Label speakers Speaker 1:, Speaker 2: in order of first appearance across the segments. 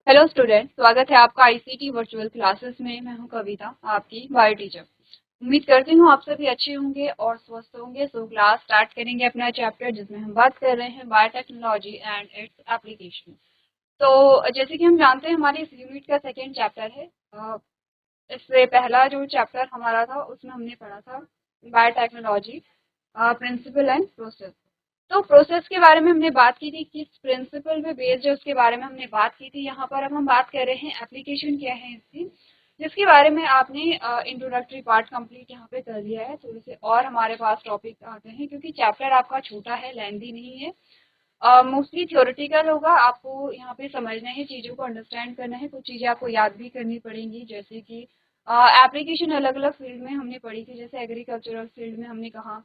Speaker 1: Hello student, स्वागत है आपका आईसीटी वर्चुअल क्लासेस में। मैं हूं कविता, आपकी बायो टीचर। उम्मीद करती हूं आप सभी अच्छे होंगे और स्वस्थ होंगे। सो क्लास स्टार्ट करेंगे अपना चैप्टर जिसमें हम बात कर रहे हैं बायोटेक्नोलॉजी एंड इट्स एप्लीकेशन। तो जैसे कि हम जानते हैं हमारी इस यूनिट का सेकेंड चैप्टर है। इससे पहला जो चैप्टर हमारा था उसमें हमने पढ़ा था बायोटेक्नोलॉजी प्रिंसिपल एंड प्रोसेस। तो प्रोसेस के बारे में हमने बात की थी, किस प्रिंसिपल पे बेस्ड है उसके बारे में हमने बात की थी। यहाँ पर अब हम बात कर रहे हैं एप्लीकेशन क्या है इसकी, जिसके बारे में आपने इंट्रोडक्टरी पार्ट कंप्लीट यहाँ पे कर लिया है। थोड़े से और हमारे पास टॉपिक आते हैं क्योंकि चैप्टर आपका छोटा है, लेंथी नहीं है, मोस्टली थ्योरेटिकल होगा। आपको यहाँ पे समझना है, चीज़ों को अंडरस्टैंड करना है, कुछ चीज़ें आपको याद भी करनी पड़ेंगी। जैसे कि एप्लीकेशन अलग अलग फील्ड में हमने पढ़ी थी, जैसे एग्रीकल्चरल फील्ड में हमने कहा,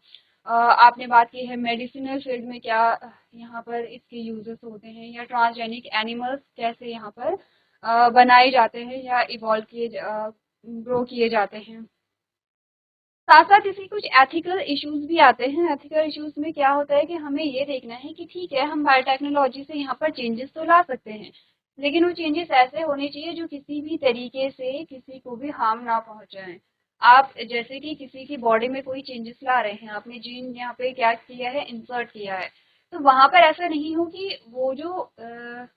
Speaker 1: आपने बात की है मेडिसिनल फील्ड में क्या यहाँ पर इसके यूजेस होते हैं, या ट्रांसजेनिक एनिमल्स कैसे यहाँ पर बनाए जाते हैं या इवॉल्व किए ग्रो किए जाते हैं। साथ साथ इसके कुछ एथिकल इश्यूज भी आते हैं। एथिकल इश्यूज में क्या होता है कि हमें ये देखना है कि ठीक है, हम बायोटेक्नोलॉजी से यहाँ पर चेंजेस तो ला सकते हैं, लेकिन वो चेंजेस ऐसे होने चाहिए जो किसी भी तरीके से किसी को भी हार्म ना पहुंचाएं। आप जैसे कि किसी की बॉडी में कोई चेंजेस ला रहे हैं, आपने जीन यहाँ पे क्या किया है, इंसर्ट किया है, तो वहां पर ऐसा नहीं हो कि वो जो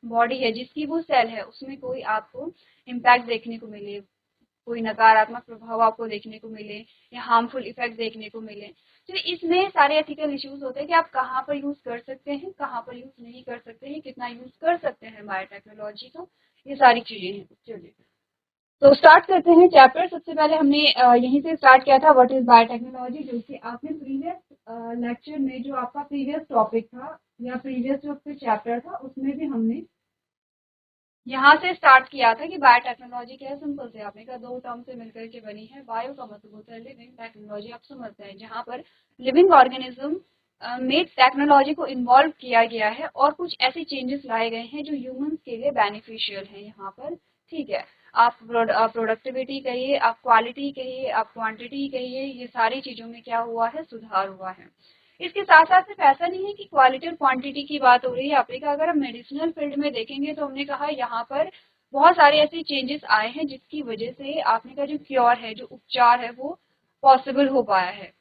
Speaker 1: बॉडी है जिसकी वो सेल है उसमें कोई आपको इम्पैक्ट देखने को मिले, कोई नकारात्मक प्रभाव आपको देखने को मिले या हार्मफुल इफेक्ट देखने को मिले। तो इसमें सारे एथिकल इश्यूज होते हैं कि आप कहाँ पर यूज कर सकते हैं, कहाँ पर यूज नहीं कर सकते हैं, कितना यूज कर सकते हैं बायोटेक्नोलॉजी का, ये सारी चीजें हैं। चलिए तो स्टार्ट करते हैं चैप्टर। सबसे पहले हमने यहीं से स्टार्ट किया था, व्हाट इज बायोटेक्नोलॉजी, जो कि आपने प्रीवियस लेक्चर में जो आपका प्रीवियस टॉपिक था या प्रीवियस जो चैप्टर था उसमें भी हमने यहाँ से स्टार्ट किया था कि बायोटेक्नोलॉजी क्या है। सिंपल से आपने कहा दो टर्म से मिलकर के बनी है। बायो का मतलब होता है लिविंग, टेक्नोलॉजी आप समझते हैं, जहाँ पर लिविंग ऑर्गेनिज्म में टेक्नोलॉजी को इन्वॉल्व किया गया है और कुछ ऐसे चेंजेस लाए गए हैं जो ह्यूमंस के लिए बेनिफिशियल हैं यहाँ पर। ठीक है, आप प्रोडक्टिविटी कहिए, आप क्वालिटी कहिए, आप क्वांटिटी कहिए, ये सारी चीज़ों में क्या हुआ है, सुधार हुआ है। इसके साथ साथ सिर्फ ऐसा नहीं है कि क्वालिटी और क्वांटिटी की बात हो रही है आपने कहा। अगर हम मेडिसिनल फील्ड में देखेंगे तो हमने कहा यहाँ पर बहुत सारे ऐसे चेंजेस आए हैं जिसकी वजह से आपने कहा जो क्योर है, जो उपचार है, वो पॉसिबल हो पाया है।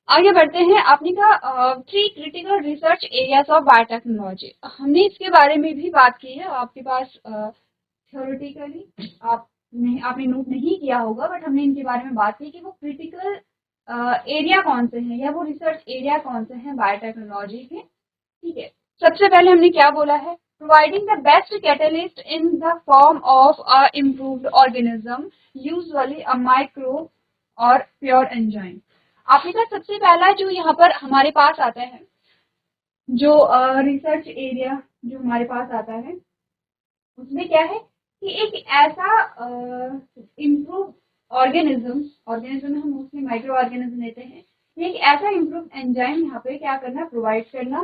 Speaker 1: आगे बढ़ते हैं। आपने कहा 3 critical research areas of biotechnology, हमने इसके बारे में भी बात की है। आपके पास थ्योरेटिकली आपने नोट नहीं किया होगा, बट हमने इनके बारे में बात की कि वो क्रिटिकल एरिया कौन से हैं या वो रिसर्च एरिया कौन से हैं बायोटेक्नोलॉजी के। ठीक है, सबसे पहले हमने क्या बोला है, providing the best catalyst in the form of a improved organism, usually a micro और प्योर एंजाइम। आपने कहा सबसे पहला जो यहाँ पर हमारे पास आता है, जो रिसर्च एरिया जो हमारे पास आता है उसमें क्या है कि एक ऐसा इम्प्रूव ऑर्गेनिज्म में हम मोस्टली माइक्रो ऑर्गेनिज्म लेते हैं, एक ऐसा इम्प्रूव एंजाइम यहाँ पे क्या करना, प्रोवाइड करना,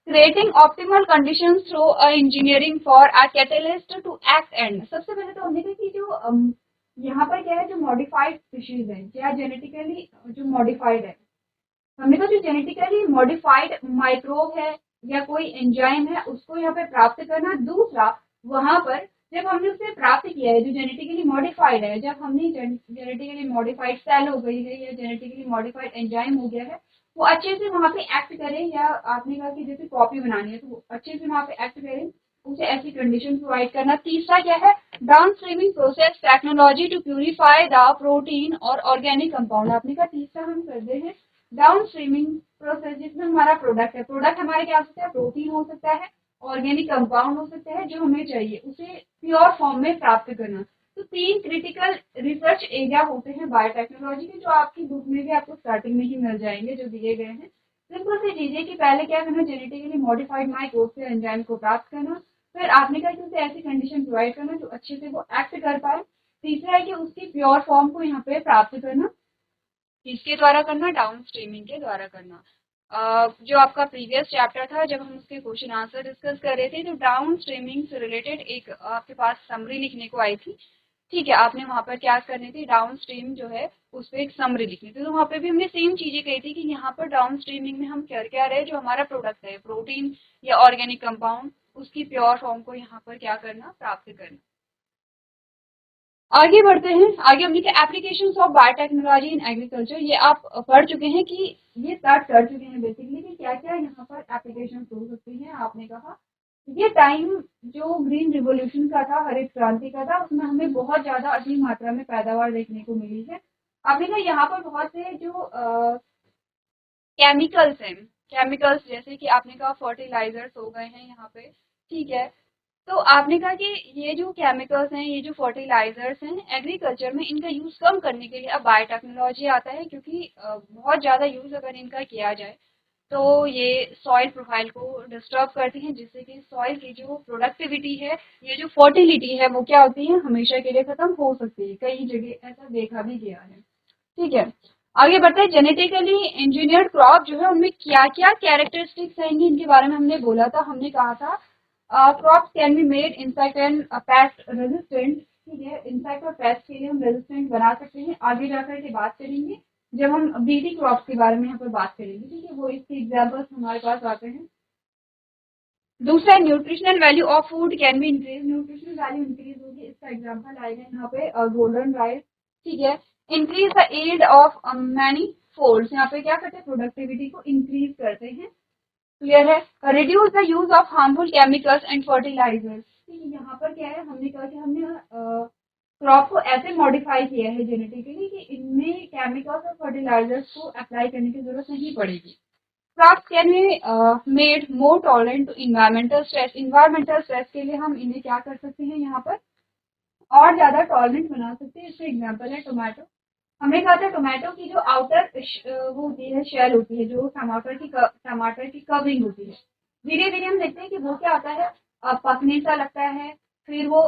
Speaker 1: creating optimal conditions through engineering for a catalyst to act and. सबसे पहले तो हमने कहा कि जो यहाँ पर क्या है, जो मॉडिफाइड स्पीशीज है या जेनेटिकली जो मॉडिफाइड है, हमने कहा जो जेनेटिकली मॉडिफाइड माइक्रोब है या कोई एंजाइम है उसको यहाँ पे प्राप्त करना। दूसरा, वहां पर जब हमने उसे प्राप्त किया है जो जेनेटिकली मॉडिफाइड है, जब हमने जेनेटिकली मॉडिफाइड सेल हो गई है या जेनेटिकली मॉडिफाइड एंजाइम हो गया है, वो अच्छे से वहां पे एक्ट करे, या आपने कहा कि जैसे कॉपी बनानी है तो वो अच्छे से वहां पे एक्ट करे, उसे ऐसी कंडीशन प्रोवाइड करना। तीसरा क्या है, down streaming process technology to purify the protein और ऑर्गेनिक कंपाउंड। आपने कहा तीसरा हम करते हैं डाउन स्ट्रीमिंग प्रोसेस, जिसमें हमारा प्रोडक्ट है, प्रोडक्ट हमारे क्या हो सकता है, प्रोटीन हो सकता है, ऑर्गेनिक कंपाउंड हो सकता है, जो हमें चाहिए उसे प्योर फॉर्म में प्राप्त करना। तो 3 क्रिटिकल रिसर्च एरिया होते हैं बायोटेक्नोलॉजी के, जो आपकी बुक में भी आपको स्टार्टिंग में ही मिल जाएंगे, जो दिए गए हैं। सिंपल सी चीज है कि पहले क्या करना, जेनेटिकली मॉडिफाइड माइक्रोब से एंजाइम को प्राप्त करना, फिर आपने कहा कि उसे ऐसी कंडीशन प्रोवाइड करना जो अच्छे से वो एक्ट कर पाए। तीसरा है कि उसकी प्योर फॉर्म को यहाँ पे प्राप्त करना, किसके द्वारा करना, डाउन स्ट्रीमिंग के द्वारा करना। जो आपका प्रीवियस चैप्टर था जब हम उसके क्वेश्चन आंसर डिस्कस कर रहे थे, तो डाउन स्ट्रीमिंग से रिलेटेड एक आपके पास समरी लिखने को आई थी। ठीक है, आपने वहां पर क्या करनी थी, डाउन स्ट्रीम जो है उस पर एक समरी लिखनी थी। तो वहां पे भी हमने सेम चीजें कही थी कि यहाँ पर डाउन स्ट्रीमिंग में हम कर क्या रहे, जो हमारा प्रोडक्ट है, प्रोटीन या ऑर्गेनिक कंपाउंड, उसकी प्योर फॉर्म को यहाँ पर क्या करना, प्राप्त करना। आगे बढ़ते हैं। आगे हमने क्या, applications of biotechnology in agriculture, ये आप पढ़ चुके हैं कि ये स्टार्ट कर चुके हैं बेसिकली कि क्या क्या यहाँ पर एप्लीकेशंस हो सकती हैं। आपने कहा ये टाइम जो ग्रीन रिवोल्यूशन का था, हरित क्रांति का था, उसमें हमें बहुत ज़्यादा अधिक मात्रा में पैदावार देखने को मिली है। आपने कहा यहाँ पर बहुत से जो केमिकल्स हैं, केमिकल्स जैसे कि आपने कहा फर्टिलाइजर्स हो गए हैं यहाँ पे, ठीक है। तो आपने कहा कि ये जो केमिकल्स हैं, ये जो फर्टिलाइजर्स हैं, एग्रीकल्चर में इनका यूज़ कम करने के लिए अब बायोटेक्नोलॉजी आता है, क्योंकि बहुत ज़्यादा यूज़ अगर इनका किया जाए तो ये सॉइल प्रोफाइल को डिस्टर्ब करती हैं, जिससे कि सॉइल की जो प्रोडक्टिविटी है, ये जो फर्टिलिटी है, वो क्या होती है, हमेशा के लिए खत्म हो सकती है। कई जगह ऐसा देखा भी गया है, ठीक है। आगे बढ़ते हैं। जेनेटिकली इंजीनियर्ड क्रॉप जो है उनमें क्या क्या कैरेक्टरिस्टिक्स आएंगी, इनके बारे में हमने बोला था। हमने कहा था crops can be made insect and pest resistant, ठीक है। इंसेक्ट और पेस्ट के लिए हम रेजिस्टेंट बना सकते हैं, आगे जाकर के बात करेंगे जब हम बीटी क्रॉप्स के बारे में यहाँ पर बात करेंगे, ठीक है। वो इसके एग्जाम्पल्स हमारे पास आते हैं। दूसरा, nutritional value of food can be increase, nutritional value increase होगी, इसका एग्जांपल आएगा यहाँ पे गोल्डन राइस, ठीक है। Increase the yield of many folds, यहाँ पे क्या करते हैं, प्रोडक्टिविटी को इंक्रीज करते हैं, क्लियर है। Reduce the use of harmful chemicals and fertilisers, ठीक है। यहाँ पर क्या है, हमने कहा कि हमने क्रॉप को ऐसे मॉडिफाई किया है जेनेटिकली कि इनमें केमिकल्स और फर्टिलाइजर्स को अप्लाई करने की जरूरत नहीं पड़ेगी। Crops can be made more tolerant to environmental stress. Environmental stress के लिए हम इन्हें क्या कर सकते हैं, यहाँ पर और ज्यादा टॉलरेंट बना सकते हैं। इसका एग्जांपल है टोमेटो। हमने कहा था टोमेटो की जो आउटर वो होती है, शेल होती है, जो टमाटर की कवरिंग होती है, धीरे धीरे हम देखते हैं कि वो क्या होता है, पकने सा लगता है, फिर वो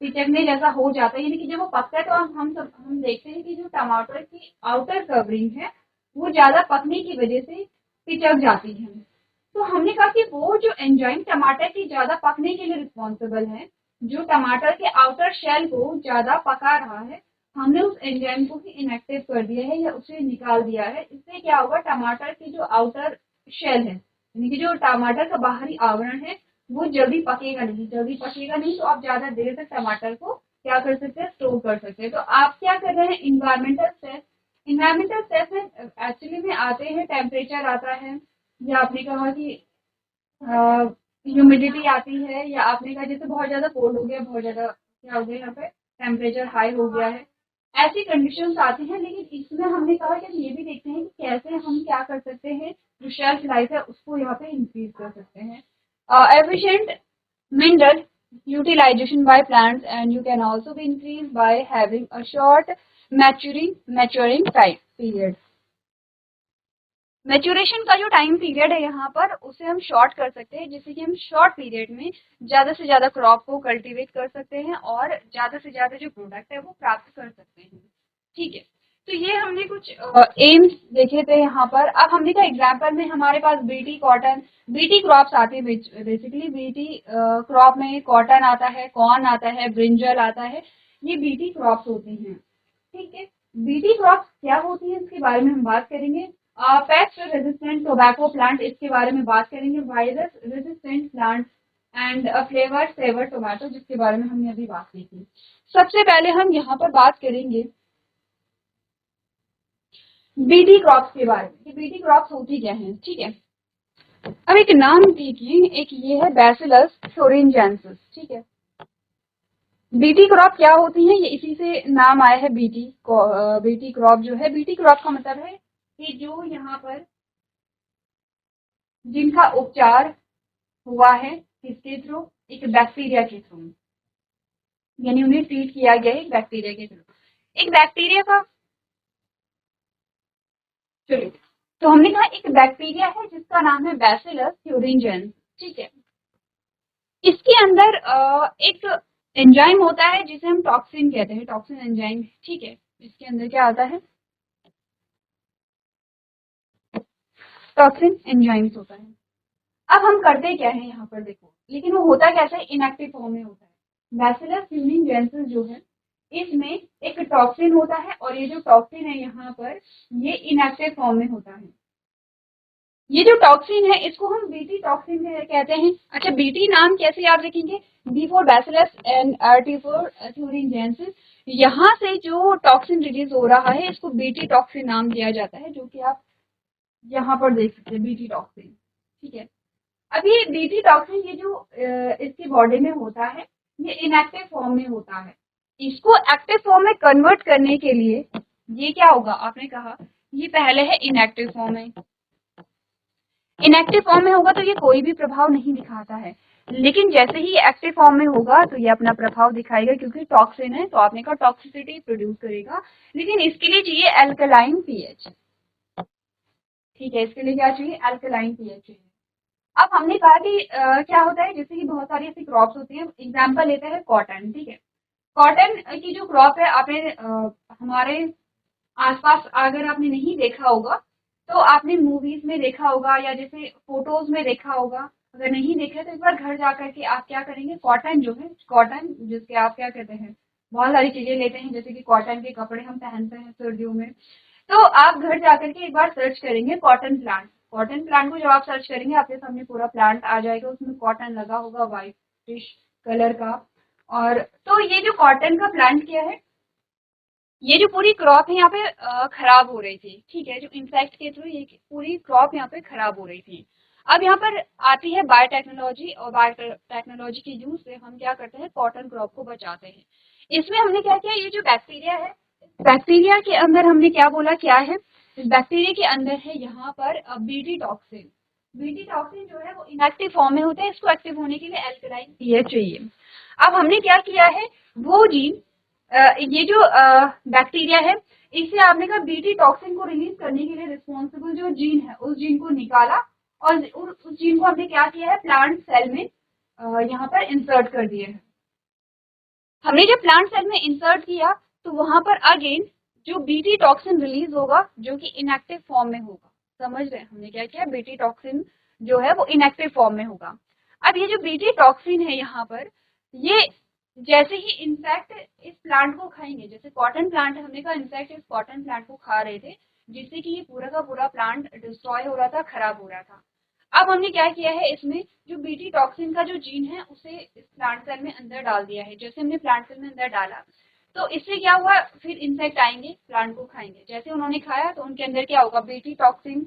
Speaker 1: पिचकने जैसा हो जाता है। यानी कि जब वो पकता है तो हम देखते हैं कि जो टमाटर की आउटर कवरिंग है वो ज्यादा पकने की वजह से पिचक जाती है। तो हमने कहा कि वो जो एंजाइम टमाटर की ज्यादा पकने के लिए रिस्पॉन्सिबल है, जो टमाटर के आउटर शेल को ज्यादा पका रहा है, हमने उस एंजाइम को ही इनएक्टिव कर दिया है या उसे निकाल दिया है। इससे क्या होगा, टमाटर की जो आउटर शेल है, यानी कि जो टमाटर का बाहरी आवरण है, वो जल्दी पकेगा नहीं। जल्दी पकेगा नहीं तो आप ज्यादा देर तक टमाटर को क्या कर सकते हैं, स्टोर कर सकते हैं। तो आप क्या कर रहे हैं, इन्वायरमेंटल स्ट्रेस। इन्वायरमेंटल स्ट्रेस में एक्चुअली में आते हैं, टेम्परेचर आता है, या आपने कहा कि ह्यूमिडिटी आती है, या आपने कहा जैसे बहुत ज्यादा कोल्ड हो गया, बहुत ज्यादा क्या हो गया, यहाँ पे टेम्परेचर हाई हो गया है, ऐसी कंडीशंस आती हैं। लेकिन इसमें हमने कहा कि हम ये भी देखते हैं कि कैसे हम क्या कर सकते हैं, जो शेल्फ लाइफ है उसको यहाँ पे इंक्रीज कर सकते हैं। Efficient mineral utilization by plants, and you can also be increased by having a short maturing time period. Maturation का जो टाइम पीरियड है यहाँ पर, उसे हम शॉर्ट कर सकते हैं, जिससे कि हम शॉर्ट पीरियड में ज्यादा से ज्यादा क्रॉप को कल्टीवेट कर सकते हैं और ज्यादा से ज्यादा जो प्रोडक्ट है वो प्राप्त कर सकते हैं, ठीक है। तो ये हमने कुछ एम्स देखे थे यहाँ पर। अब हमने कहा एग्जाम्पल में हमारे पास बीटी कॉटन, बीटी क्रॉप्स आते हैं। बेसिकली बीटी क्रॉप में कॉटन आता है, कॉर्न आता है, ब्रिंजल आता है, ये बीटी क्रॉप्स होती हैं, ठीक है। बीटी क्रॉप्स क्या होती है, इसके बारे में हम बात करेंगे। पेस्ट रेजिस्टेंट टोबैको प्लांट, इसके बारे में बात करेंगे। Virus resistant plant and flavour saver tomato, जिसके बारे में हमने अभी बात की थी। सबसे पहले हम यहाँ पर बात करेंगे बीटी क्रॉप्स के बारे में, कि बीटी क्रॉप्स होती क्या है, ठीक है। अब एक नाम देखिए, एक ये है बैसिलस थोरिनजेंसिस, ठीक है। बीटी क्रॉप क्या होती है, ये इसी से नाम आया है। बीटी क्रॉप जो है, बीटी क्रॉप का मतलब है कि जो यहाँ पर जिनका उपचार हुआ है किसके थ्रू, एक बैक्टीरिया के थ्रू, यानी उन्हें ट्रीट किया गया है एक बैक्टीरिया के थ्रू। एक बैक्टीरिया का, चलिए, तो हमने कहा एक बैक्टीरिया है जिसका नाम है बैसिलस थ्योरिंजेंस, ठीक है। इसके अंदर एक एंजाइम होता है जिसे हम टॉक्सिन कहते हैं, टॉक्सिन एंजाइम, ठीक है। इसके अंदर क्या आता है, टॉक्सिन एंजाइम्स होता है। अब हम करते क्या है यहाँ पर देखो, लेकिन वो होता कैसे, इनएक्टिव फॉर्म में होता है। बैसिलस थ्योरिंजेंसिस जो है, इसमें एक टॉक्सिन होता है, और ये जो टॉक्सिन है यहाँ पर, ये इनएक्टिव फॉर्म में होता है। ये जो टॉक्सिन है इसको हम बीटी टॉक्सिन कहते हैं। अच्छा, बीटी नाम कैसे याद रखेंगे? B for bacillus and T for thuringiensis. यहाँ से जो टॉक्सिन रिलीज हो रहा है इसको बीटी टॉक्सिन नाम दिया जाता है, जो कि आप यहाँ पर देख सकते हैं, बीटी टॉक्सिन। ठीक है, अब ये बीटी टॉक्सिन ये जो इसकी बॉडी में होता है, ये इनएक्टिव फॉर्म में होता है। इसको एक्टिव फॉर्म में कन्वर्ट करने के लिए ये क्या होगा, आपने कहा ये पहले है इनएक्टिव फॉर्म में। इनएक्टिव फॉर्म में होगा तो ये कोई भी प्रभाव नहीं दिखाता है, लेकिन जैसे ही ये एक्टिव फॉर्म में होगा तो ये अपना प्रभाव दिखाएगा, क्योंकि टॉक्सिन है तो आपने कहा टॉक्सिसिटी प्रोड्यूस करेगा। लेकिन इसके लिए चाहिए अल्कलाइन पीएच। ठीक है, इसके लिए क्या चाहिए? अल्कलाइन पीएच चाहिए। अब हमने कहा कि क्या होता है, जैसे कि बहुत सारी ऐसी क्रॉप्स होती है, एग्जाम्पल लेते हैं कॉटन। ठीक है, कॉटन की जो क्रॉप है, आपने हमारे आसपास अगर आपने नहीं देखा होगा तो आपने मूवीज में देखा होगा या जैसे फोटोज में देखा होगा। अगर नहीं देखा तो एक बार घर जाकर के आप क्या करेंगे, कॉटन जो है, कॉटन जिसके आप क्या कहते हैं, बहुत सारी चीजें लेते हैं, जैसे कि कॉटन के कपड़े हम पहनते हैं सर्दियों में। तो आप घर जाकर के एक बार सर्च करेंगे कॉटन प्लांट। कॉटन प्लांट को जब आप सर्च करेंगे आपके सामने पूरा प्लांट आ जाएगा, उसमें कॉटन लगा होगा व्हाइटिश कलर का। और तो ये जो कॉटन का प्लांट क्या है, ये जो पूरी क्रॉप है यहाँ पे खराब हो रही थी। ठीक है, जो इंसेक्ट के थ्रू ये पूरी क्रॉप यहाँ पे खराब हो रही थी। अब यहाँ पर आती है बायोटेक्नोलॉजी, और बायोटेक्नोलॉजी के यूज से हम क्या करते हैं, कॉटन क्रॉप को बचाते हैं। इसमें हमने क्या किया, ये जो बैक्टीरिया है, बैक्टीरिया के अंदर हमने क्या बोला, क्या है, इस बैक्टीरिया के अंदर है यहाँ पर बीटी टॉक्सिन। बीटी टॉक्सिन जो है वो इनएक्टिव फॉर्म में होता है, इसको एक्टिव होने के लिए अल्कलाइन पीएच चाहिए। अब हमने क्या किया है, वो जीन ये जो बैक्टीरिया है, इसे आपने कहा बीटी टॉक्सिन को रिलीज करने के लिए रिस्पॉन्सिबल जो जीन है, उस जीन को निकाला और उस जीन को हमने क्या किया है, प्लांट सेल में यहाँ पर इंसर्ट कर दिया है। हमने जब प्लांट सेल में इंसर्ट किया तो वहां पर अगेन जो बीटी टॉक्सिन रिलीज होगा, जो कि इनएक्टिव फॉर्म में होगा। समझ रहे हैं हमने क्या किया, बीटी टॉक्सिन जो है वो इनएक्टिव फॉर्म में होगा। अब ये जो बीटी टॉक्सिन है यहाँ पर, ये जैसे ही इंसेक्ट इस प्लांट को खाएंगे, जैसे कॉटन प्लांट है, हमने कहा इंसेक्ट इस कॉटन प्लांट को खा रहे थे, जिससे कि ये पूरा का पूरा प्लांट डिस्ट्रॉय हो रहा था, खराब हो रहा था। अब हमने क्या किया है, इसमें जो बीटी टॉक्सिन का जो जीन है उसे इस प्लांट सेल में अंदर डाल दिया है। जैसे हमने प्लांट सेल में अंदर डाला तो इससे क्या हुआ, फिर इंसेक्ट आएंगे प्लांट को खाएंगे, जैसे उन्होंने खाया तो उनके अंदर क्या होगा, बीटी टॉक्सिन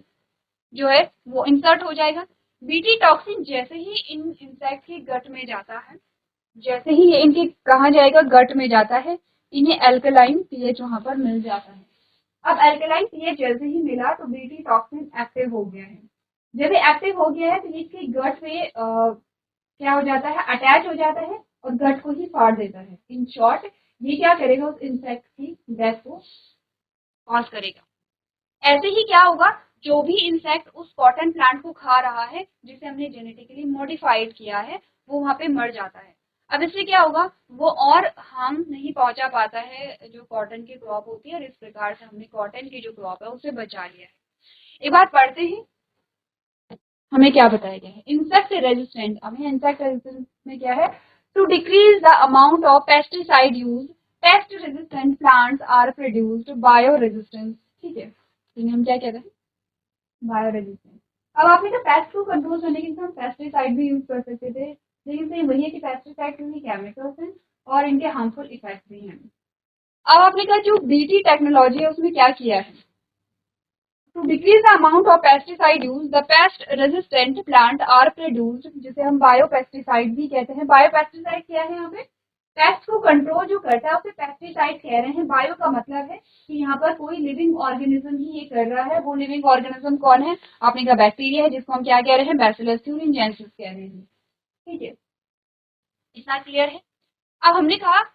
Speaker 1: जो है वो इंसर्ट हो जाएगा। बीटी टॉक्सिन जैसे ही इन इंसेक्ट के गट में जाता है, जैसे ही ये इनके कहाँ जाएगा, गट में जाता है, इन्हें अल्कलाइन पीएच वहां पर मिल जाता है। अब अल्कलाइन पीएच जैसे ही मिला तो बीटी टॉक्सिन एक्टिव हो गया है। जब ये एक्टिव हो गया है तो ये इसके गट पे क्या हो जाता है, अटैच हो जाता है और गट को ही फाड़ देता है। इन शॉर्ट ये क्या करेगा, उस इंसेक्ट की डेथ को कॉज करेगा। ऐसे ही क्या होगा, जो भी इंसेक्ट उस कॉटन प्लांट को खा रहा है, जिसे हमने जेनेटिकली मॉडिफाइड किया है, वो वहां पे मर जाता है। अब इससे क्या होगा, वो और हार्म नहीं पहुंचा पाता है जो कॉटन की क्रॉप होती है, और इस प्रकार से हमने कॉटन की जो क्रॉप है उसे बचा लिया है। एक बात पढ़ते हैं, हमें क्या बताया गया है, इंसेक्ट रेजिस्टेंट। हमें इंसेक्ट रेजिस्टेंस में क्या है, to decrease the amount of pesticide use, pest resistant plants are produced bio resistance. ठीक है, तो हम क्या कहते हैं, बायो रेजिस्टेंस। अब आपने कहा पेस्ट को कंट्रोल करने के लिए हम पेस्टिसाइड भी यूज कर सकते थे, लेकिन सही वही है कि पेस्टिसाइड के केमिकल्स हैं और इनके हार्मफुल इफेक्ट भी हैं। अब आपने कहा जो बीटी टेक्नोलॉजी है उसमें क्या किया है, to decrease the amount of pesticide use, the pest resistant plant are produced, जिसे हम बायोपेस्टिसाइड भी कहते हैं। बायोपेस्टिसाइड क्या है, यहाँ पे पेस्ट को कंट्रोल जो करता है उसे पेस्टिसाइड कह रहे हैं। बायो का मतलब है कि यहाँ पर कोई लिविंग ऑर्गेनिज्म ही ये कर रहा है। वो लिविंग ऑर्गेनिज्म कौन है, आपने कहा बैक्टीरिया है, जिसको हम क्या कह रहे हैं, बैसिलस थ्यूरिंजेंसिस कह रहे हैं। ठीक है, इतना क्लियर है। अब हमने कहा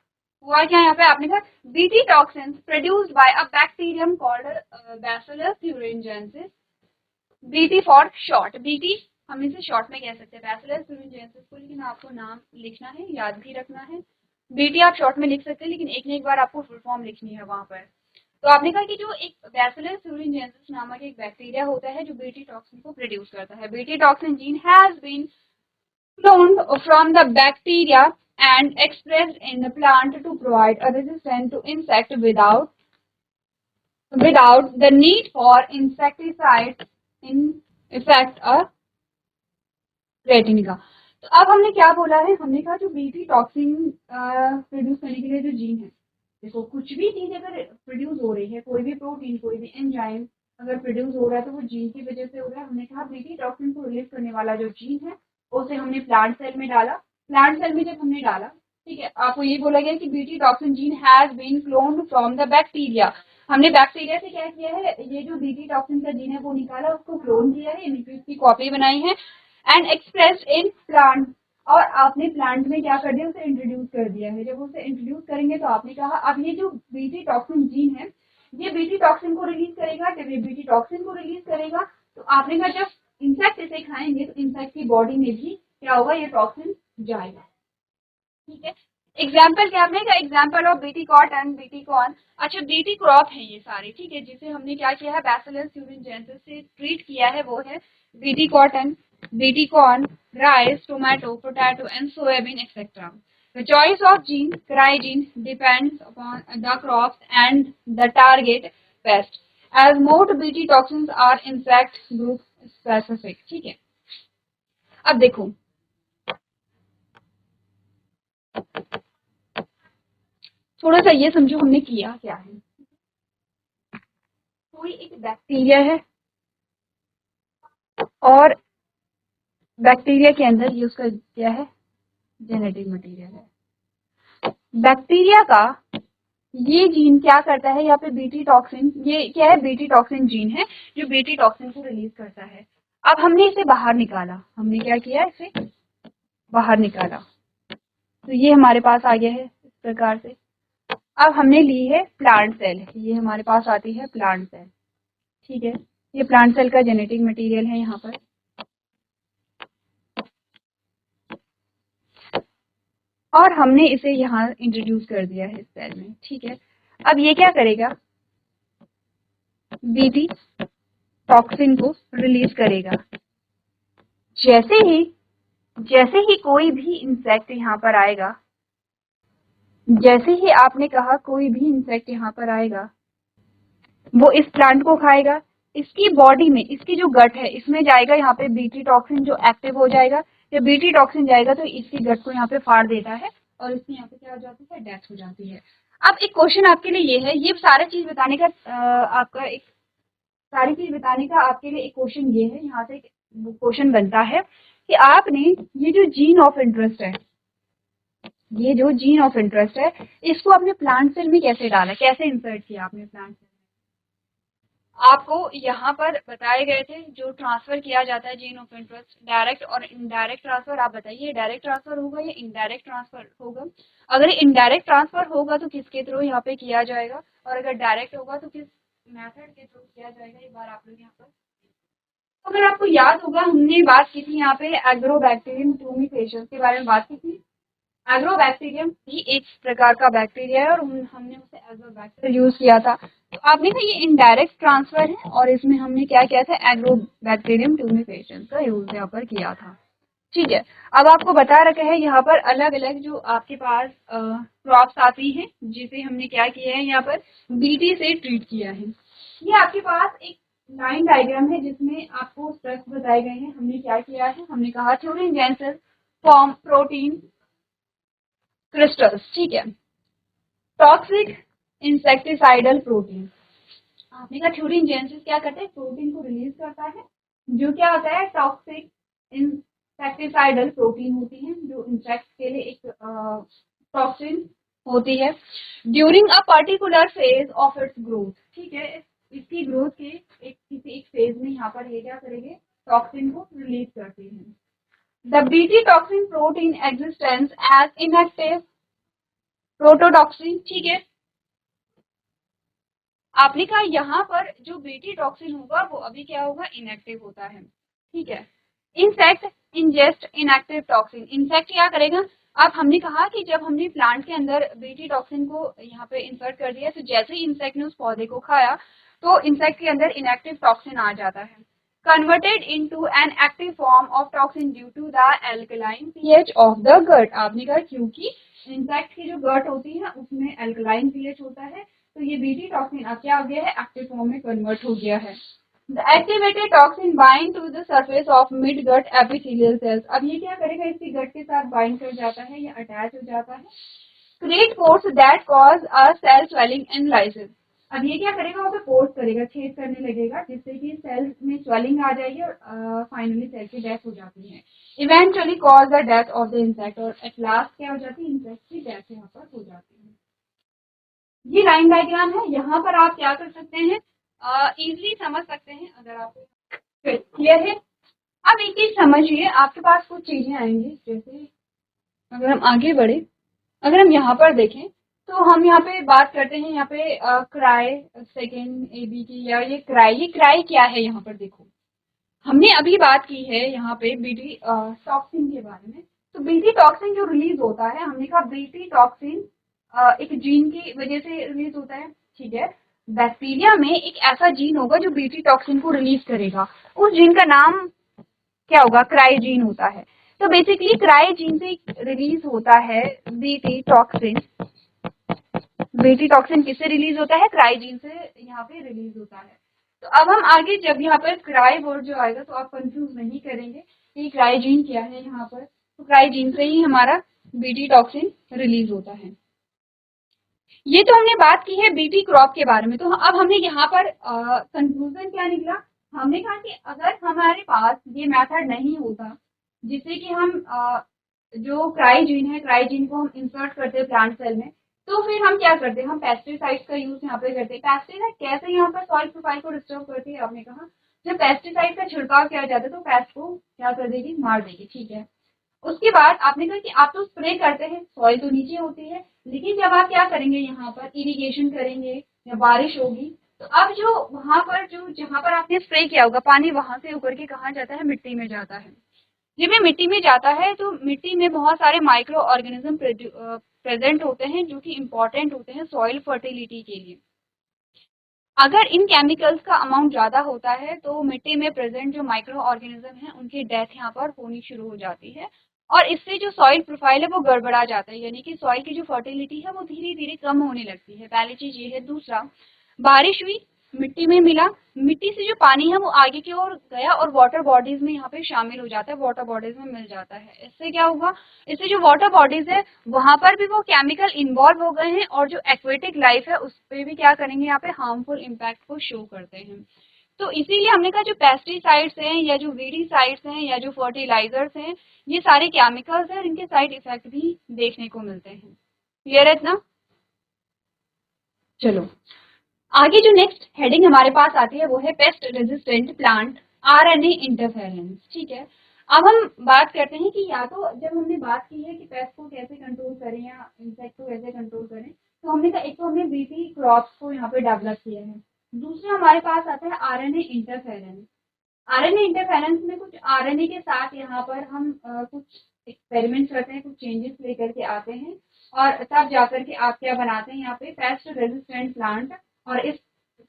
Speaker 1: हुआ क्या, यहाँ पे आपने कहा BT toxins produced by a bacterium called bacillus thuringiensis, BT for short. BT हम इसे शॉर्ट में कह सकते हैं बैसिलस थ्यूरिंजेंसिस को, लेकिन आपको नाम लिखना है, याद भी रखना है। बीटी आप शॉर्ट में लिख सकते हैं, लेकिन एक न एक बार आपको फुल फॉर्म लिखनी है वहां पर। तो आपने कहा कि जो एक बैसिलस थ्यूरिंजेंसिस नामक एक बैक्टीरिया होता है जो बीटी टॉक्सिन को प्रोड्यूस करता है। BT toxin gene has been cloned from the bacteria and expressed in the plant to provide a resistance to insect without the need for insecticides in effect और creatine का। तो अब हमने क्या बोला है, हमने कहा जो बीटी टॉक्सिन प्रोड्यूस करने के लिए जो जीन है, देखो कुछ भी चीज अगर प्रोड्यूस हो रही है, कोई भी प्रोटीन, कोई भी एंजाइम अगर प्रोड्यूस हो रहा है तो वो जीन की वजह से हो रहा है। हमने कहा बीटी टॉक्सिन को रिलीज करने वाला जो जीन है उसे हमने प्लांट सेल में डाला। प्लांट सेल में जब हमने डाला, ठीक है, आपको ये बोला गया कि BT toxin gene has been cloned from the bacteria. हमने बैक्टीरिया से क्या किया है, ये जो बीटी टॉक्सिन का जीन है वो निकाला, उसको क्लोन किया है, यानी उसकी कॉपी बनाई है एंड एक्सप्रेस्ड इन प्लांट। और आपने प्लांट में क्या कर दिया, उसे इंट्रोड्यूस कर दिया है। जब उसे इंट्रोड्यूस करेंगे तो आपने कहा अब ये जो बीटी टॉक्सिन जीन है ये बीटी टॉक्सिन को रिलीज करेगा। जब ये बीटी टॉक्सिन को रिलीज करेगा तो आपने कहा जब इंसेक्ट इसे खाएंगे तो इंसेक्ट की बॉडी में भी क्या होगा, ये टॉक्सिन जाएगा। ठीक है, एग्जाम्पल क्या आपने कहा, example of BT cotton, BT corn. अच्छा, बीटी क्रॉप है ये सारे, ठीक है, जिसे हमने क्या किया है, बैसिलस thuringiensis से ट्रीट किया है, वो है BT cotton, BT corn, rice, tomato, potato and soybean etcetera. The choice of gene, crygene, depends upon the crops and the target pest, as most Bt toxins are insect group specific। ठीक है, अब देखो थोड़ा सा ये समझो हमने किया क्या है। कोई एक बैक्टीरिया है और बैक्टीरिया के अंदर ये उसका क्या है, जेनेटिक मटेरियल है। बैक्टीरिया का ये जीन क्या करता है, यहाँ पे बीटी टॉक्सिन, ये क्या है, बीटी टॉक्सिन जीन है जो बीटी टॉक्सिन को रिलीज करता है। अब हमने इसे बाहर निकाला, हमने क्या किया, इसे बाहर निकाला, तो ये हमारे पास आ गया है इस प्रकार से। अब हमने ली है प्लांट सेल, ये हमारे पास आती है प्लांट सेल। ठीक है, ये प्लांट सेल का जेनेटिक मटेरियल है यहाँ पर। और हमने इसे यहाँ इंट्रोड्यूस कर दिया है इस सेल में। ठीक है, अब ये क्या करेगा, बीटी टॉक्सिन को रिलीज करेगा। जैसे ही कोई भी इंसेक्ट यहाँ पर आएगा, जैसे ही आपने कहा कोई भी इंसेक्ट यहाँ पर आएगा वो इस प्लांट को खाएगा, इसकी बॉडी में, इसकी जो गट है इसमें जाएगा यहाँ पे बीटी टॉक्सिन जो एक्टिव हो जाएगा। जब बीटी टॉक्सिन जाएगा तो इसकी गट को यहाँ पे फाड़ देता है और इसकी यहाँ पे क्या हो जाती है, डेथ हो जाती है। अब एक क्वेश्चन आपके लिए ये है, ये सारी चीज बताने का आपका एक सारी चीज बताने का आपके लिए एक क्वेश्चन ये है, यहाँ से एक क्वेश्चन बनता है कि आपने ये जो जीन ऑफ इंटरेस्ट है, ये जो जीन ऑफ इंटरेस्ट है इसको आपने प्लांट सेल में कैसे डाला, कैसे इंसर्ट किया आपने प्लांट सेल। आपको यहाँ पर बताए गए थे जो ट्रांसफर किया जाता है जीन ऑफ इंटरेस्ट, डायरेक्ट और इनडायरेक्ट ट्रांसफर। आप बताइए डायरेक्ट ट्रांसफर होगा या इनडायरेक्ट ट्रांसफर होगा। अगर इनडायरेक्ट ट्रांसफर होगा तो किसके थ्रू यहाँ पे किया जाएगा, और अगर डायरेक्ट होगा तो किस मेथड के थ्रू किया जाएगा। एक बार आप लोग यहाँ पर, तो अगर आपको याद होगा हमने बात की थी यहाँ पे एग्रोबैक्टीरियम ट्यूमिफेशियस के बारे में बात की थी। एग्रोबैक्टीरियम भी एक प्रकार का बैक्टीरिया है और हमने उसे एग्रोबैक्टर यूज किया था। तो आपने कहा ये इनडायरेक्ट ट्रांसफर है और इसमें हमने क्या किया था, एग्रोबैक्टीरियम ट्यूमिफेशियस का यूज यहाँ पर किया था। ठीक है, अब आपको बता रखा है यहाँ पर अलग अलग जो आपके पास क्रॉप्स आती हैं जिसे हमने क्या किया है, यहाँ पर बीटी से ट्रीट किया है। ये आपके पास एक लाइन डायग्राम है जिसमें आपको स्टेप्स बताए गए हैं। हमने क्या किया है, हमने कहा थ्यूरिंजेंसिस फॉर्म प्रोटीन क्रिस्टल्स। ठीक है, टॉक्सिक इंसेक्टिसाइडल प्रोटीन, आपने कहा थ्यूरिंजेंसिस क्या करता है, प्रोटीन को रिलीज करता है जो क्या होता है, टॉक्सिक इंसेक्टिसाइडल प्रोटीन होती है जो इंसेक्ट के लिए एक टॉक्सिन होती है during a particular phase of its growth. ठीक है, इसकी ग्रोथ के किसी एक फेज में यहाँ पर ये क्या करेंगे, टॉक्सिन को रिलीज करते हैं। The BT toxin protein existence as inactive prototoxin. ठीक है, आपने कहा यहाँ पर जो बीटी टॉक्सिन होगा वो अभी क्या होगा, इनएक्टिव होता है। ठीक है, insect ingest inactive toxin, insect क्या करेगा। अब हमने कहा कि जब हमने प्लांट के अंदर बीटी टॉक्सिन को यहाँ पे इंसर्ट कर दिया तो जैसे ही इंसेक्ट ने उस पौधे को खाया तो इंसेक्ट के अंदर इनएक्टिव टॉक्सिन आ जाता है, converted into an active form of toxin due to the alkaline pH of the gut. आपने कहा क्योंकि इंसेक्ट की जो गट होती है उसमें एल्कलाइन पीएच होता है तो ये बीटी टॉक्सिन अब क्या हो गया है, एक्टिव फॉर्म में कन्वर्ट हो गया है। The activated toxin bind to the surface of mid-gut epithelial cells. अब ये क्या करेगा, इसकी गट के साथ बाइंड कर जाता है या अटैच हो जाता है. Create pores that cause a cell swelling and lysis. अब ये क्या करेगा, वहाँ पे पोर्स करेगा, छेद करने लगेगा, जिससे कि सेल्स में स्वेलिंग आ जाएगी और फाइनली सेल की डेथ हो जाती है. Eventually cause the death of the insect, और एट लास्ट क्या हो जाती है, इंसेक्ट की डेथ यहाँ पर हो जाती है. ये लाइन डायग्राम है. यहाँ पर आप क्या कर सकते हैं, इजीली समझ सकते हैं अगर आप क्लियर है. अब एक चीज समझिए, आपके पास कुछ चीजें आएंगी, जैसे अगर हम आगे बढ़े, अगर हम यहाँ पर देखें तो हम यहाँ पे बात करते हैं, यहाँ पे क्राई सेकेंड एबी की, या ये क्राई क्या है. यहाँ पर देखो, हमने अभी बात की है यहाँ पे बीटी टॉक्सिन के बारे में. तो बीटी टॉक्सिन जो रिलीज होता है, हमने कहा बीटी टॉक्सिन एक जीन की वजह से रिलीज होता है. ठीक है, बैक्टीरिया में एक ऐसा जीन होगा जो बीटी टॉक्सिन को रिलीज करेगा. उस जीन का नाम क्या होगा, क्राई जीन होता है. तो बेसिकली क्राई जीन से रिलीज होता है बीटी टॉक्सिन. बीटी टॉक्सिन किससे रिलीज होता है, क्राई जीन से यहाँ पे रिलीज होता है. तो अब हम आगे जब यहाँ पर क्राई वर्ड जो आएगा तो आप कंफ्यूज नहीं करेंगे कि क्राई जीन क्या है. यहाँ पर तो क्राई जीन से ही हमारा बीटी टॉक्सिन रिलीज होता है. ये तो हमने बात की है बीटी क्रॉप के बारे में. तो अब हमने यहाँ पर कंक्लूजन क्या निकला, हमने कहा कि अगर हमारे पास ये मेथड नहीं होता जिससे कि हम जो क्राई जीन है, क्राई जीन को हम इंसर्ट करते हैं प्लांट सेल में, तो फिर हम क्या करते हैं, हम पेस्टिसाइड्स का यूज यहाँ पे करते हैं. पेस्टिसाइड कैसे यहाँ पर सॉइल प्रोफाइल को डिस्टर्ब करती है, आपने कहा जब पेस्टिसाइड का छिड़काव किया जाता है तो पेस्ट को क्या कर देगी, मार देगी. ठीक है, उसके बाद आपने कहा कि आप तो स्प्रे करते हैं, सॉइल तो नीचे होती है, लेकिन जब आप क्या करेंगे, यहाँ पर इरिगेशन करेंगे या बारिश होगी, तो अब जो वहां पर जो जहां पर आपने स्प्रे किया होगा, पानी वहां से उतर के कहाँ जाता है, मिट्टी में जाता है. जब ये मिट्टी में जाता है तो मिट्टी में बहुत सारे माइक्रो ऑर्गेनिज्म प्रेजेंट होते हैं जो कि इम्पोर्टेंट होते हैं सॉइल फर्टिलिटी के लिए. अगर इन केमिकल्स का अमाउंट ज्यादा होता है तो मिट्टी में प्रेजेंट जो माइक्रो ऑर्गेनिज्म है उनकी डेथ यहाँ पर होनी शुरू हो जाती है, और इससे जो सॉइल प्रोफाइल है वो गड़बड़ा जाता है, यानी कि सॉइल की जो फर्टिलिटी है वो धीरे धीरे कम होने लगती है. पहली चीज ये है. दूसरा, बारिश हुई, मिट्टी में मिला, मिट्टी से जो पानी है वो आगे की ओर गया और वाटर बॉडीज में यहाँ पे शामिल हो जाता है, वाटर बॉडीज में मिल जाता है. इससे क्या होगा, इससे जो वाटर बॉडीज है वहां पर भी वो केमिकल इन्वॉल्व हो गए हैं, और जो एक्वेटिक लाइफ है उस पर भी क्या करेंगे, यहाँ पे हार्मफुल इम्पैक्ट को शो करते हैं. तो इसीलिए हमने कहा जो पेस्टिसाइड्स हैं या जो वीडीसाइड्स हैं या जो फर्टिलाइजर्स हैं, ये सारे केमिकल्स हैं, इनके साइड इफेक्ट भी देखने को मिलते हैं. क्लियर है इतना. चलो आगे जो नेक्स्ट हेडिंग हमारे पास आती है वो है pest resistant plant RNA interference. ठीक है, अब हम बात करते हैं कि या तो जब हमने बात की है कि पेस्ट को कैसे कंट्रोल करें या इंसेक्ट को कैसे कंट्रोल करें, तो हमने कहा एक तो हमने बीटी क्रॉप्स को यहाँ पे डेवलप किया है. दूसरा हमारे पास आता है आरएनए इंटरफेरेंस. आरएनए इंटरफेरेंस में कुछ आरएनए के साथ यहाँ पर हम कुछ एक्सपेरिमेंट करते हैं, कुछ चेंजेस लेकर के आते हैं, और तब जाकर के आप क्या बनाते हैं, यहाँ पे पेस्ट रेजिस्टेंट प्लांट. और इस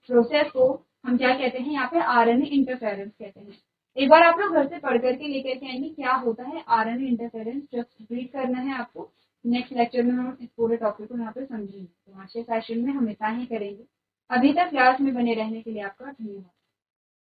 Speaker 1: प्रोसेस को हम क्या कहते हैं, यहाँ पे आरएनए इंटरफेरेंस कहते हैं. एक बार आप लोग घर से पढ़ करके लेकर के आएंगे क्या होता है आरएनए इंटरफेरेंस, जस्ट रीड करना है आपको. नेक्स्ट लेक्चर में हम इस पूरे टॉपिक को यहाँ पे समझेंगे. तो आज के सेशन में हम इतना ही करेंगे. अभी तक क्लास में बने रहने के लिए आपका धन्यवाद.